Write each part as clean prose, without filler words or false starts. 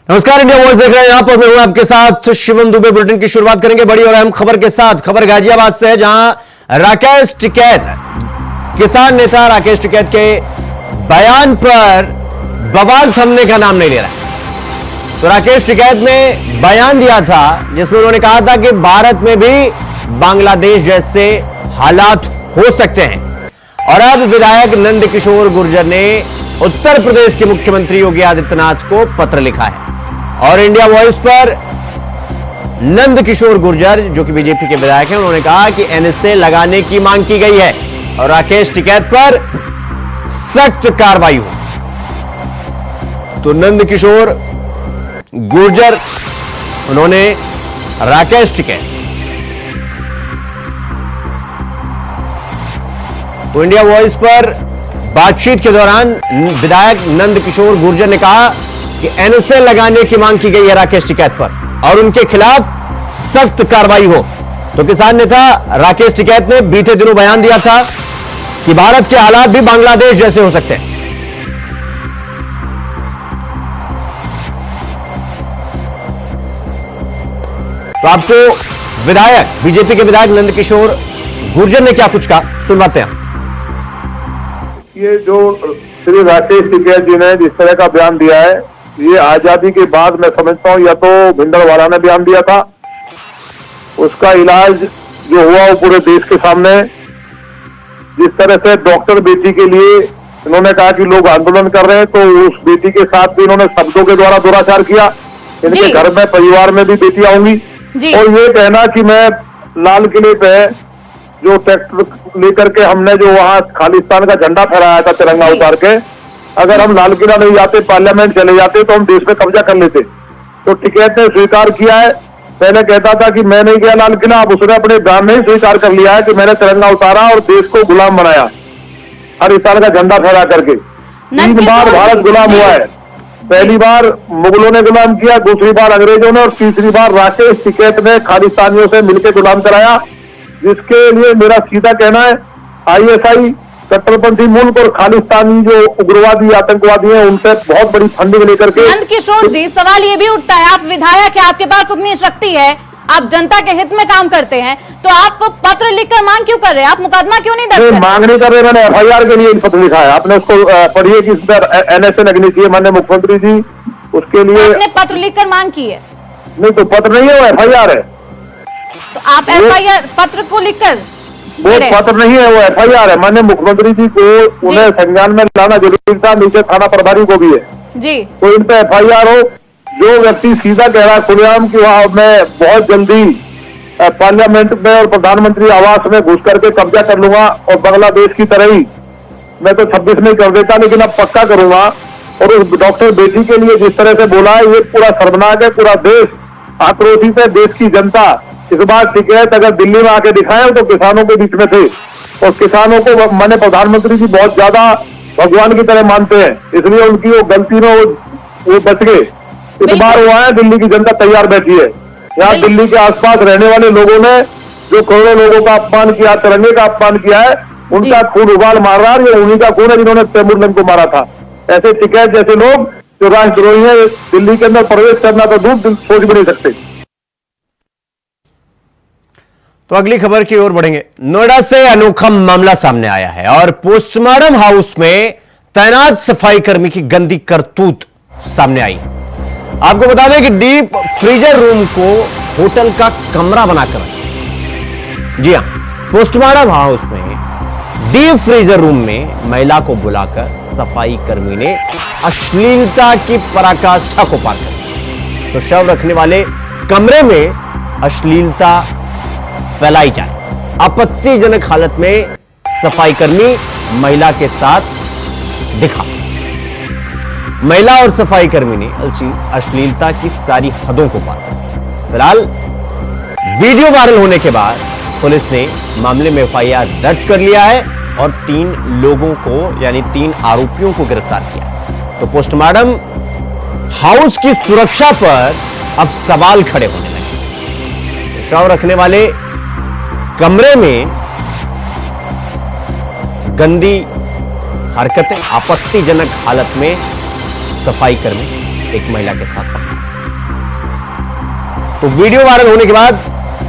नमस्कार, India voice देख रहे हैं। यहां पर मैं हूं आपके साथ शिवम दुबे। बुलेटिन की शुरुआत करेंगे बड़ी और अहम खबर के साथ। खबर गाजियाबाद से है, जहां राकेश टिकैत, किसान नेता राकेश टिकैत के बयान पर बवाल थमने का नाम नहीं ले रहा है। तो राकेश टिकैत ने बयान दिया था जिसमें उन्होंने कहा था कि भारत में भी बांग्लादेश जैसे हालात हो सकते हैं। और अब विधायक नंदकिशोर गुर्जर ने उत्तर प्रदेश के मुख्यमंत्री योगी आदित्यनाथ को पत्र लिखा है और इंडिया वॉइस पर नंदकिशोर गुर्जर, जो कि बीजेपी के विधायक हैं, उन्होंने कहा कि एनएसए लगाने की मांग की गई है और राकेश टिकैत पर सख्त कार्रवाई हो। तो नंदकिशोर गुर्जर, उन्होंने राकेश टिकैत, तो इंडिया वॉइस पर बातचीत के दौरान विधायक नंदकिशोर गुर्जर ने कहा कि एनएसए लगाने की मांग की गई है राकेश टिकैत पर और उनके खिलाफ सख्त कार्रवाई हो। तो किसान नेता राकेश टिकैत ने बीते दिनों बयान दिया था कि भारत के हालात भी बांग्लादेश जैसे हो सकते हैं। तो आपको विधायक, बीजेपी के विधायक नंदकिशोर गुर्जर ने क्या कुछ कहा, सुनवाते हैं। ये जो श्री राकेश टिकैत जी ने जिस तरह का बयान दिया है, ये आजादी के बाद मैं समझता हूँ या तो भिंडरवाला ने बयान दिया था, उसका इलाज जो हुआ वो पूरे देश के सामने। जिस तरह से डॉक्टर बेटी के लिए इन्होंने कहा कि लोग आंदोलन कर रहे हैं, तो उस बेटी के साथ भी इन्होंने शब्दों के द्वारा दुराचार किया। इनके घर में, परिवार में भी बेटियां होंगी। और ये कहना कि मैं लाल किले पे जो ट्रैक्टर लेकर के हमने जो वहां खालिस्तान का झंडा फहराया था तिरंगा उतार के, अगर हम लाल किला नहीं जाते, पार्लियामेंट चले जाते, तो हम देश में कब्जा कर लेते। तो टिकैत ने स्वीकार किया है। पहले कहता था कि मैं नहीं गया लाल किला, अब उसने अपने बयान में ही स्वीकार कर लिया है कि मैंने तिरंगा उतारा और देश को गुलाम बनाया खालिस्तान का झंडा फहरा करके। 3 बार भारत गुलाम हुआ है। पहली बार मुगलों ने गुलाम किया, दूसरी बार अंग्रेजों ने और तीसरी बार राकेश टिकैत ने खालिस्तानियों से मिलकर गुलाम कराया। जिसके लिए मेरा सीधा कहना है, आईएसआई, कट्टरपंथी मुल्क और खालिस्तानी जो उग्रवादी आतंकवादी हैं, उनसे बहुत बड़ी फंडिंग लेकर के। नंदकिशोर जी, सवाल ये भी उठता है, आप विधायक है, आपके पास उतनी शक्ति है, आप जनता के हित में काम करते हैं, तो आप पत्र लिखकर मांग क्यों कर रहे हैं? आप मुकदमा क्यों नहीं दर्ज कर रहे? मांग नहीं कर रहे, मैंने एफआईआर के लिए पत्र लिखा है। आपने उसको पढ़िए कि इस पर एनएसए लगनी चाहिए, माननीय मुख्यमंत्री जी, उसके लिए आपने पत्र लिखकर मांग की है? नहीं, तो पत्र नहीं है, वो एफआईआर है। तो आप एफआईआर पत्र को लिखकर? वो पत्र नहीं है, वो एफआईआर है। माननीय मुख्यमंत्री जी को उन्हें संज्ञान में लाना जरूरी था, नीचे थाना प्रभारी को भी है जी। तो इन पे एफआईआर हो। जो व्यक्ति सीधा कह रहा है खुलेआम कि वहां मैं बहुत जल्दी पार्लियामेंट में और प्रधानमंत्री आवास में घुस करके कब्जा कर लूंगा और बांग्लादेश की तरह ही, मैं तो 26 में कर देता लेकिन अब पक्का करूंगा। और उस डॉक्टर बेटी के लिए जिस तरह से बोला है, ये पूरा शर्मनाक है। पूरा देश आक्रोशित है, देश की जनता। इस बार टिकैत अगर दिल्ली में आके दिखाए तो किसानों के बीच में थे और किसानों को माने प्रधानमंत्री जी बहुत ज्यादा भगवान की तरह मानते हैं, इसलिए उनकी वो गलती में वो बच गए। इस बार वो आए, दिल्ली की जनता तैयार बैठी है। यहाँ दिल्ली के आसपास रहने वाले लोगों ने जो करोड़ों लोगों का अपमान किया, तिरंगे का अपमान किया है, उनका खून उबाल मार रहा है। ये उन्हीं का खून है जिन्होंने तैमूरलंग को मारा था। ऐसे टिकैत जैसे लोग जो राष्ट्रद्रोही है, दिल्ली के अंदर प्रवेश करना तो दूर सोच भी नहीं सकते। तो अगली खबर की ओर बढ़ेंगे। नोएडा से अनोखा मामला सामने आया है और पोस्टमार्टम हाउस में तैनात सफाई कर्मी की गंदी करतूत सामने आई। आपको बता दें कि डीप फ्रीजर रूम को होटल का कमरा बनाकर, जी हां, पोस्टमार्टम हाउस में डीप फ्रीजर रूम में महिला को बुलाकर सफाई कर्मी ने अश्लीलता की पराकाष्ठा को पार कर, तो शव रखने वाले कमरे में अश्लीलता फैलाई जाए। आपत्तिजनक हालत में सफाई कर्मी महिला के साथ दिखा। महिला और सफाई कर्मी ने अश्लीलता की सारी हदों को पार किया। फिलहाल वीडियो वायरल होने के बाद पुलिस ने मामले में एफआईआर दर्ज कर लिया है और 3 लोगों को, यानी 3 आरोपियों को गिरफ्तार किया। तो पोस्टमार्टम हाउस की सुरक्षा पर अब सवाल खड़े होने लगे। शव रखने वाले कमरे में गंदी हरकतें, आपत्तिजनक हालत में सफाई कर्मी, एक महिला के साथ पकड़ा। तो वीडियो वायरल होने के बाद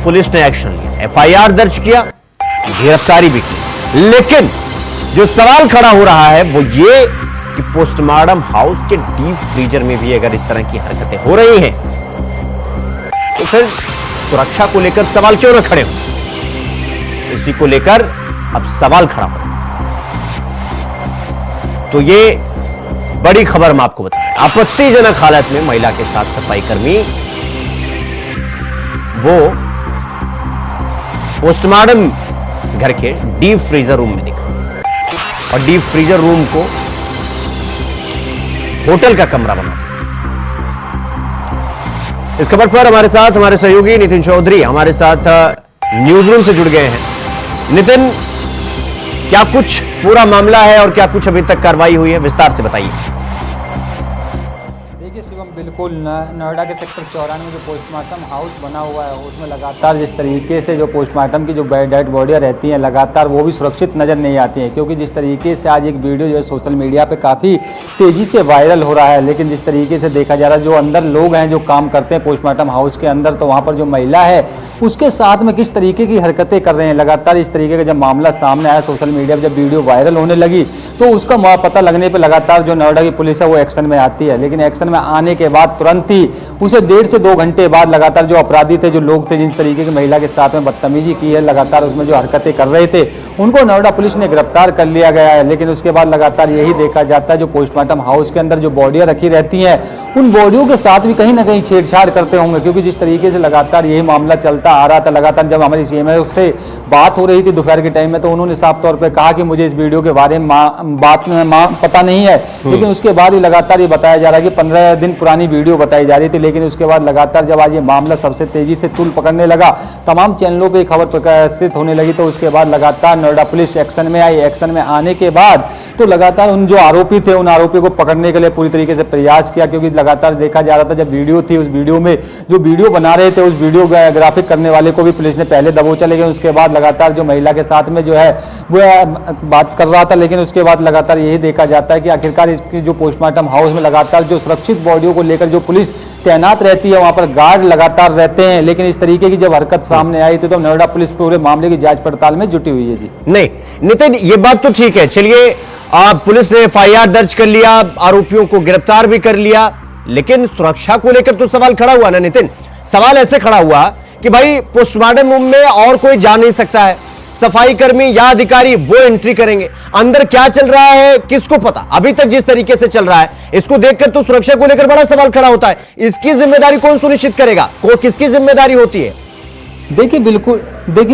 पुलिस ने एक्शन लिया, एफआईआर दर्ज किया, गिरफ्तारी भी की। लेकिन जो सवाल खड़ा हो रहा है वो ये कि पोस्टमार्टम हाउस के डीप फ्रीजर में भी अगर इस तरह की हरकतें हो रही हैं तो फिर सुरक्षा को लेकर सवाल क्यों न खड़े हो? इसी को लेकर अब सवाल खड़ा हो। तो ये बड़ी खबर हम आपको बता रहे हैं। आपत्तिजनक हालत में महिला के साथ सफाई कर्मी वो पोस्टमार्टम घर के डीप फ्रीजर रूम में दिखा, और डीप फ्रीजर रूम को होटल का कमरा बना। इस खबर पर हमारे साथ हमारे सहयोगी नितिन चौधरी हमारे साथ न्यूज रूम से जुड़ गए हैं। नितिन, क्या कुछ पूरा मामला है और क्या कुछ अभी तक कार्रवाई हुई है, विस्तार से बताइए। देखिए शिवम, बिल्कुल नोएडा के सेक्टर 94 में जो पोस्टमार्टम हाउस बना हुआ है उसमें लगातार जिस तरीके से जो पोस्टमार्टम की जो डेड बॉडियाँ रहती हैं लगातार वो भी सुरक्षित नज़र नहीं आती हैं, क्योंकि जिस तरीके से आज एक वीडियो जो है सोशल मीडिया पे काफ़ी तेज़ी से वायरल हो रहा है। लेकिन जिस तरीके से देखा जा रहा है जो अंदर लोग हैं जो काम करते हैं पोस्टमार्टम हाउस के अंदर, तो वहाँ पर जो महिला है उसके साथ में किस तरीके की हरकतें कर रहे हैं लगातार। इस तरीके का जब मामला सामने आया सोशल मीडिया पर, जब वीडियो वायरल होने लगी तो उसका पता लगने पर लगातार जो नोएडा की पुलिस है वो एक्शन में आती है। लेकिन एक्शन में आने के बाद तुरंत ही उसे 1.5 से 2 घंटे बाद लगातार जो अपराधी थे, जो लोग थे जिस तरीके की महिला के साथ में बदतमीजी की है, लगातार उसमें जो हरकतें कर रहे थे उनको नोएडा पुलिस ने गिरफ्तार कर लिया गया है। लेकिन उसके बाद लगातार यही देखा जाता है जो पोस्टमार्टम हाउस के अंदर जो बॉडियां रखी रहती हैं उन बॉडियों के साथ भी कहीं ना कहीं छेड़छाड़ करते होंगे, क्योंकि जिस तरीके से लगातार यही मामला चलता आ रहा था। लगातार जब हमारी सीएमओ उससे बात हो रही थी दोपहर के टाइम में, तो उन्होंने साफ तौर पर कहा कि मुझे इस वीडियो के बारे में बात पता नहीं है। लेकिन उसके बाद ही लगातार ये बताया जा रहा है कि 15 दिन पुरानी वीडियो बताई जा रही थी। लेकिन उसके बाद लगातार जब आज ये मामला सबसे तेजी से तूल पकड़ने लगा, तमाम चैनलों पे खबर प्रकाशित होने लगी, तो उसके बाद लगातार नोएडा पुलिस एक्शन में आई। एक्शन में आने के बाद तो लगातार उन जो आरोपी थे उन आरोपियों को पकड़ने के लिए पूरी तरीके से प्रयास किया, क्योंकि लगातार देखा जा रहा था जब वीडियो थी उस वीडियो में जो वीडियो बना रहे थे उस वीडियो ग्राफिक करने वाले को भी पुलिस ने पहले दबोचा। लेकिन उसके बाद लगातार जो महिला के साथ में जो है वो बात कर रहा था। लेकिन उसके बाद लगातार यही देखा जाता है कि आखिरकार इसकी जो पोस्टमार्टम हाउस में लगातार जो सुरक्षित बॉडियों को लेकर जो पुलिस तैनात रहती है वहां पर गार्ड लगातार रहते हैं। लेकिन इस तरीके की जब हरकत सामने आई थी तो नोएडा पुलिस पूरे मामले की जांच पड़ताल में जुटी हुई है। जी नहीं नितिन, ये बात तो ठीक है, चलिए पुलिस ने एफआईआर दर्ज कर लिया, आरोपियों को गिरफ्तार भी कर लिया, लेकिन सुरक्षा को लेकर तो सवाल खड़ा हुआ ना नितिन। सवाल ऐसे खड़ा हुआ कि भाई पोस्टमार्टम रूम में और कोई जा नहीं सकता है, सफाई कर्मी या अधिकारी वो एंट्री करेंगे, अंदर क्या चल रहा है किसको पता। अभी तक जिस तरीके से चल रहा है इसको देखकर तो सुरक्षा को लेकर बड़ा सवाल खड़ा होता है। इसकी जिम्मेदारी कौन सुनिश्चित करेगा, किसकी जिम्मेदारी होती है? देखिए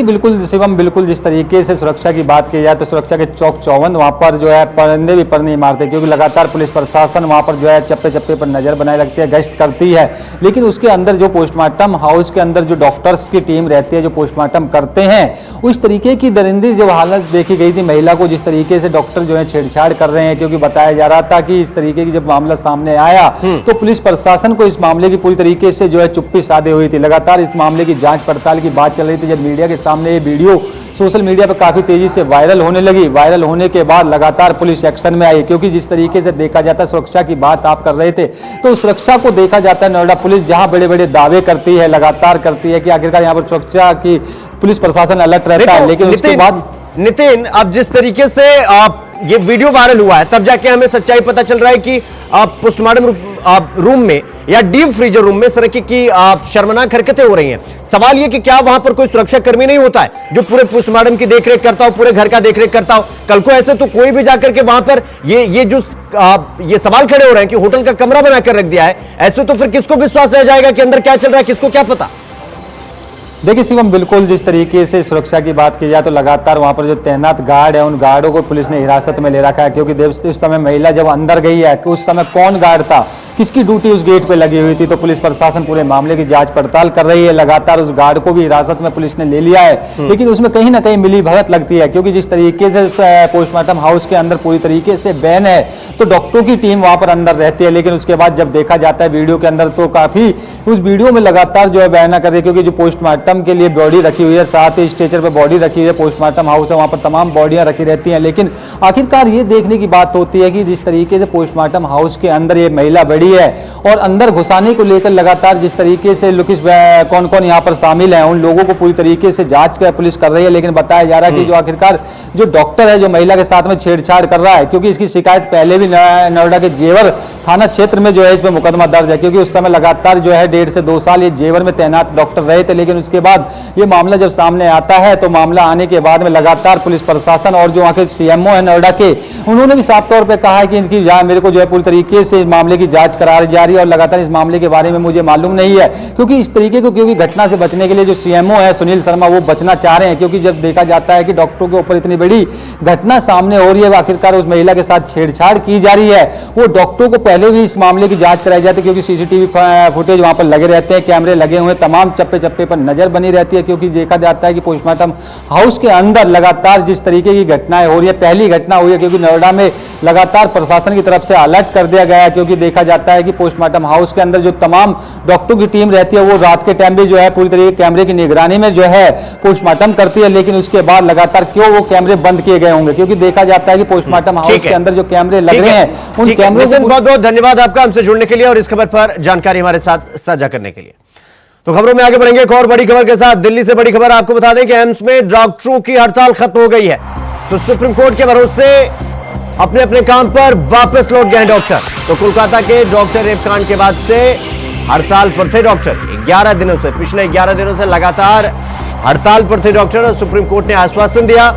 बिल्कुल शिवम, बिल्कुल जिस तरीके से सुरक्षा की बात की जाए तो सुरक्षा के चौक चौबंद वहाँ पर जो है परिंदे भी पर नहीं मारते, क्योंकि लगातार पुलिस प्रशासन वहाँ पर जो है चप्पे चप्पे पर नज़र बनाए रखती है, गश्त करती है। लेकिन उसके अंदर जो पोस्टमार्टम हाउस के अंदर जो डॉक्टर्स की टीम रहती है जो पोस्टमार्टम करते हैं, उस तरीके की दरिंदी जो हालत देखी गई थी महिला को, जिस तरीके से डॉक्टर जो है छेड़छाड़ कर रहे हैं, क्योंकि बताया जा रहा था कि इस तरीके की जब मामला सामने आया तो पुलिस प्रशासन को इस मामले की पूरी तरीके से जो है चुप्पी साधे हुई थी। लगातार इस मामले की जांच पड़ताल की बात चल रही थी। जब मीडिया के सामने ये वीडियो सोशल मीडिया पर काफी तेजी से वायरल होने लगी, वायरल होने के बाद लगातार पुलिस एक्शन में आई, क्योंकि जिस तरीके से देखा जाता है सुरक्षा की बात आप कर रहे थे, तो सुरक्षा को देखा जाता है नोएडा पुलिस जहां बड़े बड़े दावे करती है, लगातार करती है कि आखिरकार यहां पर सुरक्षा की पुलिस प्रशासन अलर्ट रहता है। लेकिन उसके बाद नितिन, अब जिस तरीके से ये वीडियो वायरल हुआ है तब जाके हमें सच्चाई पता चल रहा है कि पोस्टमार्टम रूम में या डीप फ्रीजर रूम में इस तरह की शर्मनाक हरकतें हो रही हैं। सवाल ये कि क्या वहां पर कोई सुरक्षा कर्मी नहीं होता है जो पूरे पोस्टमार्टम की देखरेख करता हो, पूरे घर का देखरेख करता हो? कल को ऐसे तो कोई भी जाकर के वहां पर ये सवाल खड़े हो रहे हैं कि होटल का कमरा बनाकर रख दिया है, ऐसे तो फिर किसको विश्वास रह जाएगा कि अंदर क्या चल रहा है, किसको क्या पता? देखिए शिवम, बिल्कुल जिस तरीके से सुरक्षा की बात की जाए तो लगातार वहां पर जो तैनात गार्ड है उन गार्डों को पुलिस ने हिरासत में ले रखा है, क्योंकि उस समय महिला जब अंदर गई है कि उस समय कौन गार्ड था, किसकी ड्यूटी उस गेट पे लगी हुई थी, तो पुलिस प्रशासन पूरे मामले की जांच पड़ताल कर रही है। लगातार उस गार्ड को भी हिरासत में पुलिस ने ले लिया है। लेकिन उसमें कहीं ना कहीं मिली भगत लगती है, क्योंकि जिस तरीके से पोस्टमार्टम हाउस के अंदर पूरी तरीके से बैन है तो डॉक्टरों की टीम वहां पर अंदर रहती है। लेकिन उसके बाद जब देखा जाता है वीडियो के अंदर तो काफी उस वीडियो में लगातार जो है बयाना कर रही है, क्योंकि जो पोस्टमार्टम के लिए बॉडी रखी हुई है, साथ ही स्ट्रेचर पर बॉडी रखी हुई है, पोस्टमार्टम हाउस है वहां पर तमाम बॉडियां रखी रहती हैं। लेकिन आखिरकार ये देखने की बात होती है कि जिस तरीके से पोस्टमार्टम हाउस के अंदर ये महिला बैठी खड़ी है और अंदर घुसाने को लेकर लगातार जिस तरीके से कौन कौन यहाँ पर शामिल हैं उन लोगों को पूरी तरीके से जांच पुलिस कर रही है। लेकिन बताया जा रहा है कि जो आखिरकार जो डॉक्टर है जो महिला के साथ में छेड़छाड़ कर रहा है, क्योंकि इसकी शिकायत पहले भी नोएडा के जेवर थाना क्षेत्र में जो है इस पर मुकदमा दर्ज है, क्योंकि उस समय लगातार जो है 1.5 से 2 साल ये जेवर में तैनात डॉक्टर रहे थे। लेकिन उसके बाद ये मामला जब सामने आता है तो मामला आने के बाद में लगातार पुलिस प्रशासन और जो वहाँ के सीएमओ है नोएडा के, उन्होंने भी साफ तौर पर कहा है कि इनकी मेरे को जो है पूरी तरीके से इस मामले की जांच कराई जा रही है और लगातार इस मामले के बारे में मुझे मालूम नहीं है, क्योंकि इस तरीके को क्योंकि घटना से बचने के लिए जो सीएमओ है सुनील शर्मा वो बचना चाह रहे हैं, क्योंकि जब देखा जाता है कि डॉक्टरों के ऊपर इतनी बड़ी घटना सामने हो रही है, आखिरकार उस महिला के साथ छेड़छाड़ की जा रही है, वो डॉक्टरों को पहले भी इस मामले की जांच कराई जाती है, क्योंकि सीसीटीवी फुटेज वहां पर लगे रहते हैं, कैमरे लगे हुए, तमाम चप्पे चप्पे पर नजर बनी रहती है, क्योंकि देखा जाता है कि पोस्टमार्टम हाउस के अंदर लगातार जिस तरीके की घटनाएं हो रही है, पहली घटना हुई है क्योंकि नोएडा में लगातार प्रशासन की तरफ से अलर्ट कर दिया गया है, क्योंकि देखा जाता है कि पोस्टमार्टम हाउस के अंदर जो तमाम डॉक्टरों की टीम रहती है वो रात के टाइम भी जो है पूरी तरीके कैमरे की निगरानी में जो है पोस्टमार्टम करती है। लेकिन उसके बाद लगातार क्यों वो कैमरे बंद किए गए होंगे, क्योंकि देखा जाता है कि पोस्टमार्टम हाउस के अंदर जो कैमरे लग रहे हैं उन कैमरों को बहुत बहुत धन्यवाद आपका हमसे जुड़ने के लिए और इस खबर पर जानकारी हमारे साथ साझा करने के लिए। तो खबरों में आगे बढ़ेंगे एक और बड़ी खबर के साथ। दिल्ली से बड़ी खबर आपको बता दें कि एम्स में डॉक्टरों की हड़ताल खत्म हो गई है, तो सुप्रीम कोर्ट के भरोसे अपने अपने काम पर वापस लौट गए डॉक्टर। तो कोलकाता के डॉक्टर रेप कांड के बाद से हड़ताल पर थे डॉक्टर। 11 दिनों से, पिछले 11 दिनों से लगातार हड़ताल पर थे डॉक्टर और सुप्रीम कोर्ट ने आश्वासन दिया,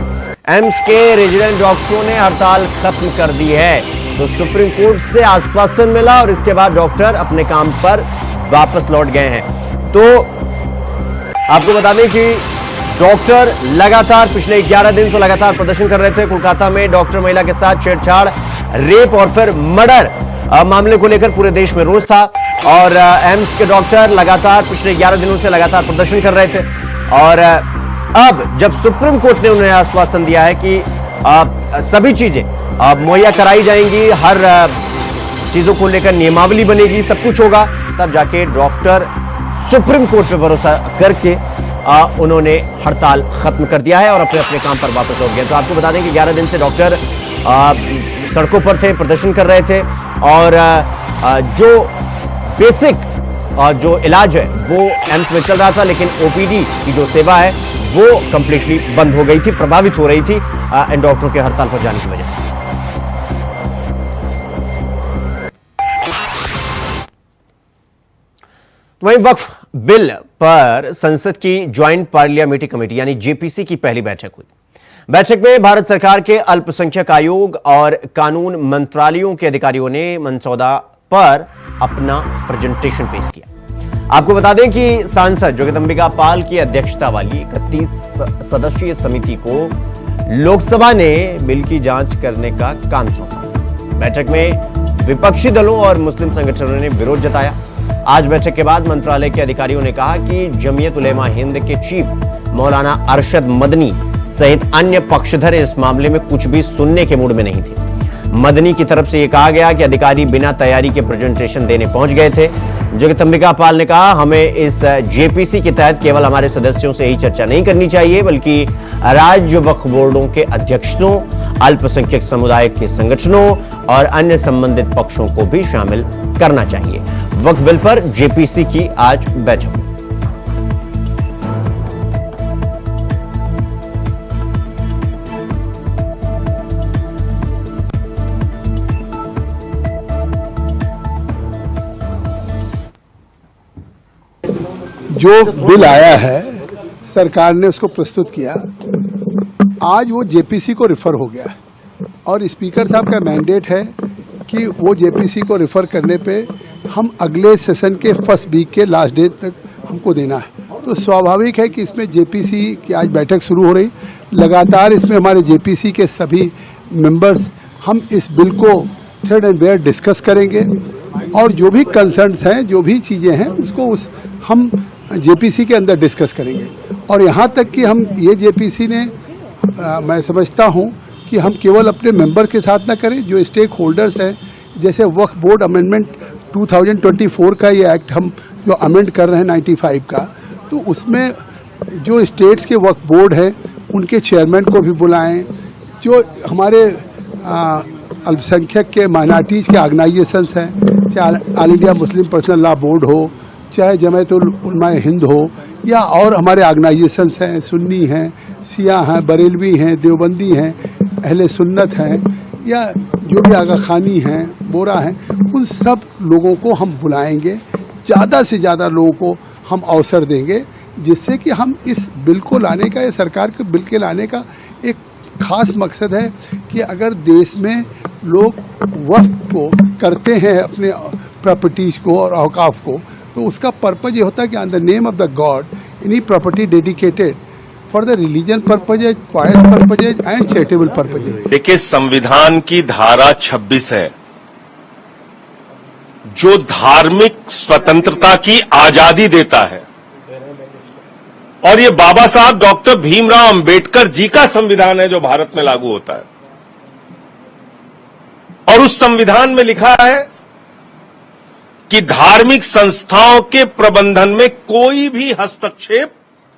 एम्स के रेजिडेंट डॉक्टरों ने हड़ताल खत्म कर दी है। तो सुप्रीम कोर्ट से आश्वासन मिला और इसके बाद डॉक्टर अपने काम पर वापस लौट गए हैं। तो आपको बता दें कि डॉक्टर लगातार पिछले 11 दिन से लगातार प्रदर्शन कर रहे थे। कोलकाता में डॉक्टर महिला के साथ छेड़छाड़, रेप और फिर मर्डर मामले को लेकर पूरे देश में रोष था और एम्स के डॉक्टर लगातार पिछले 11 दिनों से लगातार प्रदर्शन कर रहे थे। और अब जब सुप्रीम कोर्ट ने उन्हें आश्वासन दिया है कि सभी चीजें मुहैया कराई जाएंगी, हर चीजों को लेकर नियमावली बनेगी, सब कुछ होगा, तब जाके डॉक्टर सुप्रीम कोर्ट पे भरोसा करके उन्होंने हड़ताल खत्म कर दिया है और अपने अपने काम पर वापस लौट गए। तो आपको बता दें कि 11 दिन से डॉक्टर सड़कों पर थे, प्रदर्शन कर रहे थे और जो बेसिक जो इलाज है वो एम्स में चल रहा था, लेकिन ओपीडी की जो सेवा है वो कंप्लीटली बंद हो गई थी, प्रभावित हो रही थी इन डॉक्टरों के हड़ताल पर जाने की वजह से। वहीं वक्फ बिल पर संसद की ज्वाइंट पार्लियामेंट्री कमेटी यानी जेपीसी की पहली बैठक हुई। बैठक में भारत सरकार के अल्पसंख्यक आयोग और कानून मंत्रालयों के अधिकारियों ने मसौदा पर अपना प्रेजेंटेशन पेश किया। आपको बता दें कि सांसद जगदंबिका पाल की अध्यक्षता वाली 31 सदस्यीय समिति को लोकसभा ने बिल की जांच करने का काम सौंपा। बैठक में विपक्षी दलों और मुस्लिम संगठनों ने विरोध जताया। आज बैठक के बाद मंत्रालय के अधिकारियों ने कहा कि जमीयत उलेमा हिंद के चीफ मौलाना अरशद मदनी सहित अन्य पक्षधर इस मामले में कुछ भी सुनने के मूड में नहीं थे। मदनी की तरफ से यह कहा गया कि अधिकारी बिना तैयारी के प्रेजेंटेशन देने पहुंच गए थे। जगदंबिका पाल ने कहा, हमें इस जेपीसी के तहत केवल हमारे सदस्यों से ही चर्चा नहीं करनी चाहिए, बल्कि राज्य वक्फ बोर्डों के अध्यक्षों, अल्पसंख्यक समुदाय के संगठनों और अन्य संबंधित पक्षों को भी शामिल करना चाहिए। वक्फ बिल पर जेपीसी की आज बैठक हुई। जो बिल आया है सरकार ने उसको प्रस्तुत किया, आज वो जेपीसी को रिफर हो गया और स्पीकर साहब का मैंडेट है कि वो जेपीसी को रिफर करने पे हम अगले सेशन के फर्स्ट वीक के लास्ट डे तक हमको देना है। तो स्वाभाविक है कि इसमें जेपीसी की आज बैठक शुरू हो रही, लगातार इसमें हमारे जेपीसी के सभी मेंबर्स हम इस बिल को थ्रेड एंड बेयर डिस्कस करेंगे और जो भी कंसर्न्स हैं, जो भी चीज़ें हैं उसको हम जेपीसी के अंदर डिस्कस करेंगे। और यहाँ तक कि हम ये जेपीसी ने मैं समझता हूँ कि हम केवल अपने मेंबर के साथ ना करें, जो स्टेक होल्डर्स हैं, जैसे वक्फ बोर्ड अमेंडमेंट 2024 का ये एक्ट हम जो अमेंड कर रहे हैं 95 का, तो उसमें जो स्टेट्स के वक्फ बोर्ड हैं उनके चेयरमैन को भी बुलाएं, जो हमारे अल्पसंख्यक के माइनॉरिटीज़ के ऑर्गेनाइजेशंस हैं, चाहे all India Muslim personal law board हो, चाहे जमायतुल उलमा हिंद हो, या और हमारे ऑर्गेनाइजेशंस हैं, सुन्नी हैं, शिया हैं, बरेलवी हैं, देवबंदी हैं, अहले सुन्नत हैं, या जो भी आगा खानी हैं, बोरा हैं, उन सब लोगों को हम बुलाएंगे, ज़्यादा से ज़्यादा लोगों को हम अवसर देंगे, जिससे कि हम इस बिल को लाने का, या सरकार के बिल के लाने का एक खास मकसद है कि अगर देश में लोग वक्त को करते हैं अपने प्रॉपर्टीज़ को और औकाफ को, तो उसका पर्पज ये होता है कि on the name of the god any property dedicated for the religion purposes, pious purposes and charitable purposes. देखिए, संविधान की धारा 26 है जो धार्मिक स्वतंत्रता की आजादी देता है, और ये बाबा साहब डॉक्टर भीमराव अंबेडकर जी का संविधान है जो भारत में लागू होता है। और उस संविधान में लिखा है कि धार्मिक संस्थाओं के प्रबंधन में कोई भी हस्तक्षेप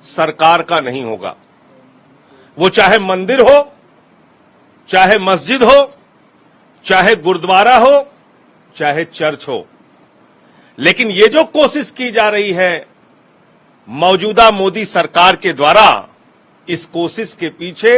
सरकार का नहीं होगा, वो चाहे मंदिर हो, चाहे मस्जिद हो, चाहे गुरुद्वारा हो, चाहे चर्च हो। लेकिन ये जो कोशिश की जा रही है मौजूदा मोदी सरकार के द्वारा, इस कोशिश के पीछे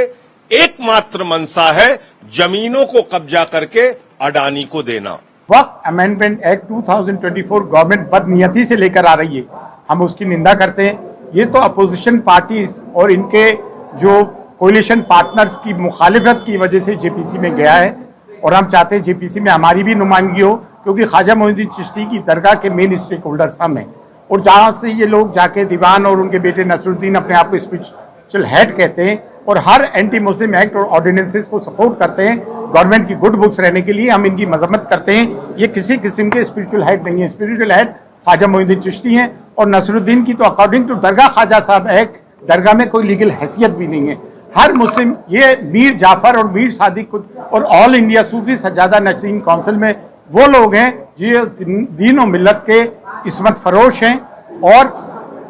एकमात्र मंशा है जमीनों को कब्जा करके अडानी को देना। वक्फ अमेंडमेंट एक्ट 2024 गवर्नमेंट बदनीयती से लेकर आ रही है, हम उसकी निंदा करते हैं। ये तो अपोजिशन पार्टीज और इनके जो कोलिशन पार्टनर्स की मुखालिफत की वजह से जेपीसी में गया है, और हम चाहते हैं जेपीसी में हमारी भी नुमाइंदगी हो, क्योंकि ख्वाजा मोइनुद्दीन चिश्ती की दरगाह के मेन स्टेक होल्डर्स हम हैं। और जहां से ये लोग जाके दीवान और उनके बेटे नसरुद्दीन अपने आप को स्पिरिचुअल हेड कहते हैं और हर एंटी मुस्लिम एक्ट और ऑर्डिनेंसेस को सपोर्ट करते हैं गवर्नमेंट की गुड बुक्स रहने के लिए, हम इनकी मजम्मत करते हैं। ये किसी किस्म के स्पिरिचुअल हेड नहीं है। स्पिरिचुअल हेड ख्वाजा मोइनुद्दीन चिश्ती हैं, और नसरुद्दीन की तो according to Dargah Khwaja Sahab act दरगाह में कोई लीगल हैसियत भी नहीं है। हर मुस्लिम, ये मीर जाफर और मीर सादिक और ऑल इंडिया सूफी सज्जादा नशीन काउंसिल में वो लोग हैं जो दीन और मिल्लत के इस्मत फरोश हैं और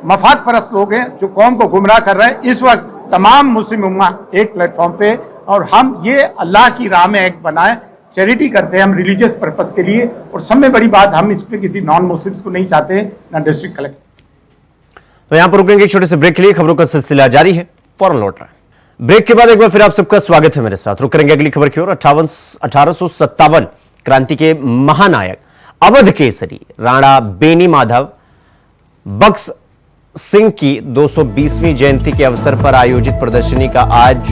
मफाद परस्त लोग हैं जो कौम को गुमराह कर रहे हैं। इस वक्त तमाम मुस्लिम उम्मा एक प्लेटफॉर्म पे, और हम ये अल्लाह की राह में एक्ट बनाए, चैरिटी करते हैं हम रिलीजियस पर्पस के लिए, और सब में बड़ी बात हम इस पे किसी नॉन मुस्लिम्स को नहीं चाहते, ना डिस्ट्रिक्ट कलेक्टर। तो यहां पर रुकेंगे छोटे से ब्रेक के लिए, खबरों का सिलसिला जारी है, फौरन लौट रहा है। ब्रेक के बाद एक बार फिर आप सबका स्वागत है मेरे साथ। रुक करेंगे अगली खबर की ओर। 1857 क्रांति के महानायक अवध केसरी राणा बेनी माधव बख्श सिंह की 220वीं जयंती के अवसर पर आयोजित प्रदर्शनी का आज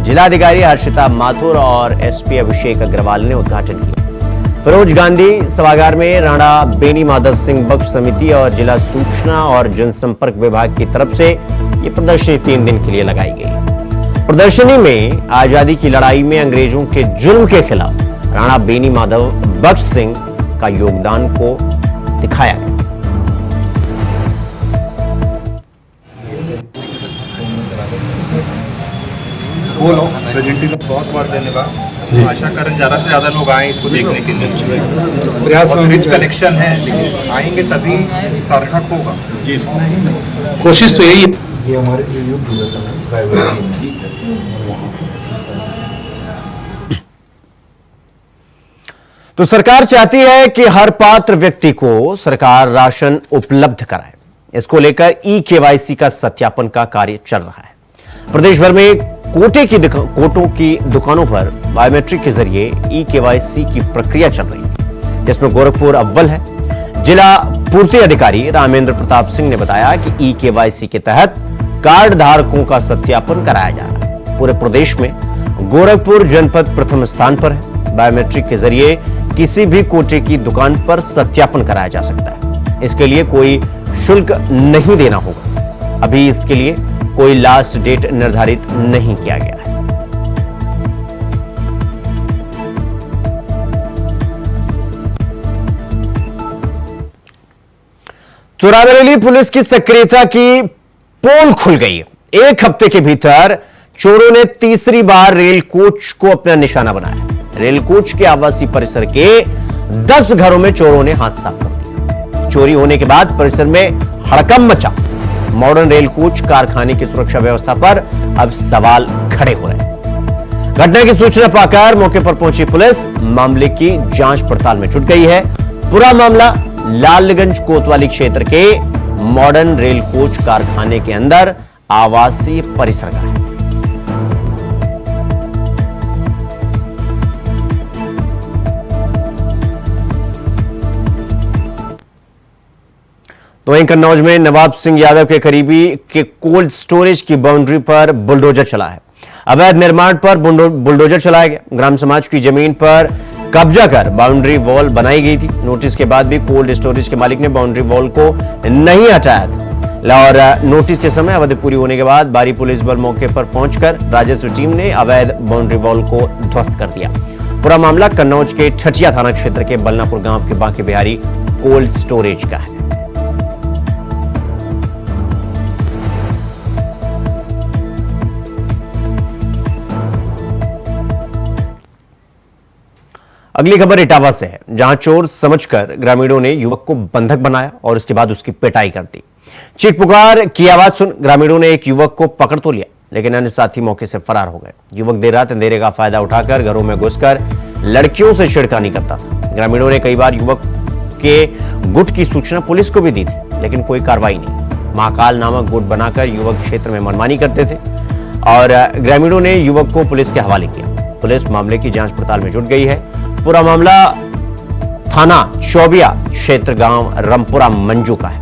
जिलाधिकारी हर्षिता माथुर और एसपी अभिषेक अग्रवाल ने उद्घाटन किया। फिरोज गांधी सभागार में राणा बेनी माधव सिंह बख्श समिति और जिला सूचना और जनसंपर्क विभाग की तरफ से यह प्रदर्शनी 3 दिन के लिए लगाई गई। प्रदर्शनी में आजादी की लड़ाई में अंग्रेजों के जुल्म के खिलाफ राणा बेनी माधव बख्श सिंह का योगदान को दिखाया गया। बोलो प्रेजेंटेशन बहुत बहुत धन्यवाद। आशा करें ज़्यादा से ज़्यादा लोग आए इसको देखने के लिए। प्रयास में रिच कलेक्शन है, लेकिन आएंगे तभी सार्थक होगा। जी, कोशिश तो यही है। ये हमारे जो युद्ध हुआ था तो सरकार चाहती है कि हर पात्र व्यक्ति को सरकार राशन उपलब्ध कराए। इसको लेकर ई-केवाईसी का सत्यापन का कार्य चल रहा है। प्रदेश भर में कोटों की दुकानों पर बायोमेट्रिक के जरिए ई-केवाईसी की प्रक्रिया चल रही है, जिसमें गोरखपुर अव्वल है। जिला पूर्ति अधिकारी रामेंद्र प्रताप सिंह ने बताया कि ई-केवाईसी के तहत कार्ड धारकों का सत्यापन कराया जा रहा है। पूरे प्रदेश में गोरखपुर जनपद प्रथम स्थान पर है। बायोमेट्रिक के जरिए किसी भी कोटे की दुकान पर सत्यापन कराया जा सकता है। इसके लिए कोई शुल्क नहीं देना होगा। अभी इसके लिए कोई लास्ट डेट निर्धारित नहीं किया गया है। तो रायबरेली पुलिस की सक्रियता की पोल खुल गई है। 1 हफ्ते के भीतर चोरों ने तीसरी बार रेल कोच को अपना निशाना बनाया। रेल कोच के आवासीय परिसर के 10 घरों में चोरों ने हाथ साफ कर दिया। चोरी होने के बाद परिसर में हड़कंप मचा। मॉडर्न रेल कोच कारखाने की सुरक्षा व्यवस्था पर अब सवाल खड़े हो रहे हैं। घटना की सूचना पाकर मौके पर पहुंची पुलिस मामले की जांच पड़ताल में जुट गई है। पूरा मामला लालगंज कोतवाली क्षेत्र के मॉडर्न रेल कोच कारखाने के अंदर आवासीय परिसर का है। तो वहीं कन्नौज में नवाब सिंह यादव के करीबी के कोल्ड स्टोरेज की बाउंड्री पर बुलडोजर चला है। अवैध निर्माण पर बुलडोजर चलाया गया। ग्राम समाज की जमीन पर कब्जा कर बाउंड्री वॉल बनाई गई थी। नोटिस के बाद भी कोल्ड स्टोरेज के मालिक ने बाउंड्री वॉल को नहीं हटाया था और नोटिस के समय अवधि पूरी होने के बाद बारी पुलिस बल मौके पर पहुंचकर राजस्व टीम ने अवैध बाउंड्री वॉल को ध्वस्त कर दिया। पूरा मामला कन्नौज के ठठिया थाना क्षेत्र के बलनापुर गांव के बांके बिहारी कोल्ड स्टोरेज का है। अगली खबर इटावा से है, जहां चोर समझकर ग्रामीणों ने युवक को बंधक बनाया और उसके बाद उसकी पिटाई कर दी। चीख पुकार की आवाज सुन ग्रामीणों ने एक युवक को पकड़ तो लिया, लेकिन अन्य साथी मौके से फरार हो गए। युवक देर रात अंधेरे का फायदा उठाकर घरों में घुसकर लड़कियों से छेड़खानी करता था। ग्रामीणों ने कई बार युवक के गुट की सूचना पुलिस को भी दी थी, लेकिन कोई कार्रवाई नहीं। महाकाल नामक गुट बनाकर युवक क्षेत्र में मनमानी करते थे और ग्रामीणों ने युवक को पुलिस के हवाले किया। पुलिस मामले की जांच पड़ताल में जुट गई है। पूरा मामला थाना चौबिया क्षेत्र गांव रमपुरा मंजू का है।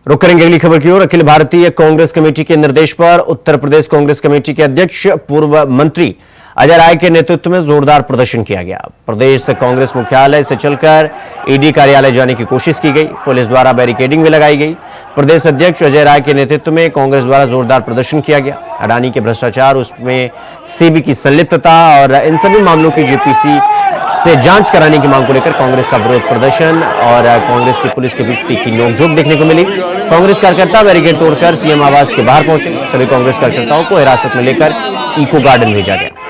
रुक करेंगे अगली खबर की ओर। अखिल भारतीय कांग्रेस कमेटी के निर्देश पर उत्तर प्रदेश कांग्रेस कमेटी के अध्यक्ष पूर्व मंत्री अजय राय के नेतृत्व में जोरदार प्रदर्शन किया गया। प्रदेश कांग्रेस मुख्यालय से चलकर ईडी कार्यालय जाने की कोशिश की गई। पुलिस द्वारा बैरिकेडिंग भी लगाई गई। प्रदेश अध्यक्ष अजय राय के नेतृत्व में कांग्रेस द्वारा जोरदार प्रदर्शन किया गया। अडानी के भ्रष्टाचार, उसमें सीबी की संलिप्तता और इन सभी मामलों की जेपीसी से जांच कराने की मांग को लेकर कांग्रेस का विरोध प्रदर्शन और कांग्रेस की पुलिस के बीच तीखी नोकझोंक देखने को मिली। कांग्रेस कार्यकर्ता बैरिकेड तोड़कर सीएम आवास के बाहर पहुंचे। सभी कांग्रेस कार्यकर्ताओं को हिरासत में लेकर इको गार्डन भेजा गया।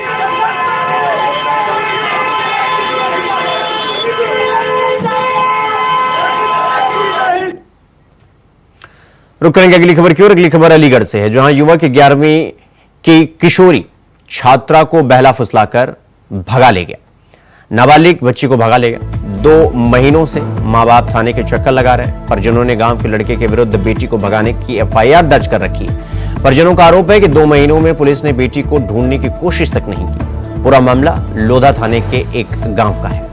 रुक करेंगे अगली खबर की ओर। अगली खबर अलीगढ़ से है, जहां युवक 11वीं की किशोरी छात्रा को बहला फुसलाकर भगा ले गया। नाबालिग बच्ची को भगा ले गया। 2 महीनों से मां बाप थाने के चक्कर लगा रहे हैं। परिजनों ने गांव के लड़के के विरुद्ध बेटी को भगाने की एफआईआर दर्ज कर रखी है। परिजनों का आरोप है कि 2 महीनों में पुलिस ने बेटी को ढूंढने की कोशिश तक नहीं की। पूरा मामला लोधा थाने के एक गांव का है।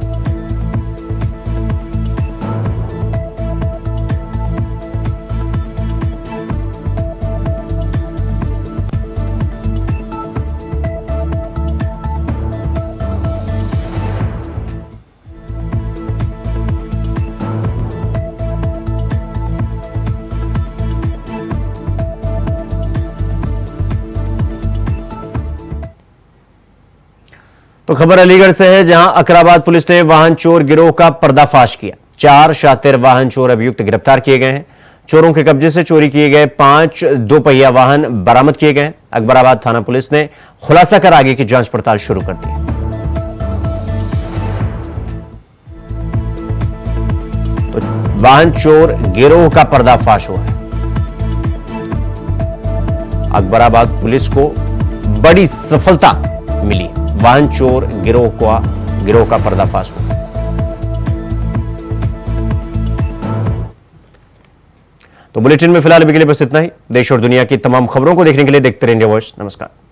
तो खबर अलीगढ़ से है, जहां अकराबाद पुलिस ने वाहन चोर गिरोह का पर्दाफाश किया। 4 शातिर वाहन चोर अभियुक्त गिरफ्तार किए गए हैं। चोरों के कब्जे से चोरी किए गए 5 2-पहिया वाहन बरामद किए गए हैं। अकबराबाद थाना पुलिस ने खुलासा कर आगे की जांच पड़ताल शुरू कर दी। तो वाहन चोर गिरोह का पर्दाफाश हुआ है। अकबराबाद पुलिस को बड़ी सफलता मिली। वाहन चोर गिरोह का पर्दाफाश हुआ। तो बुलेटिन में फिलहाल अभी के लिए बस इतना ही। देश और दुनिया की तमाम खबरों को देखने के लिए देखते रहिए इंडिया वॉइस। नमस्कार।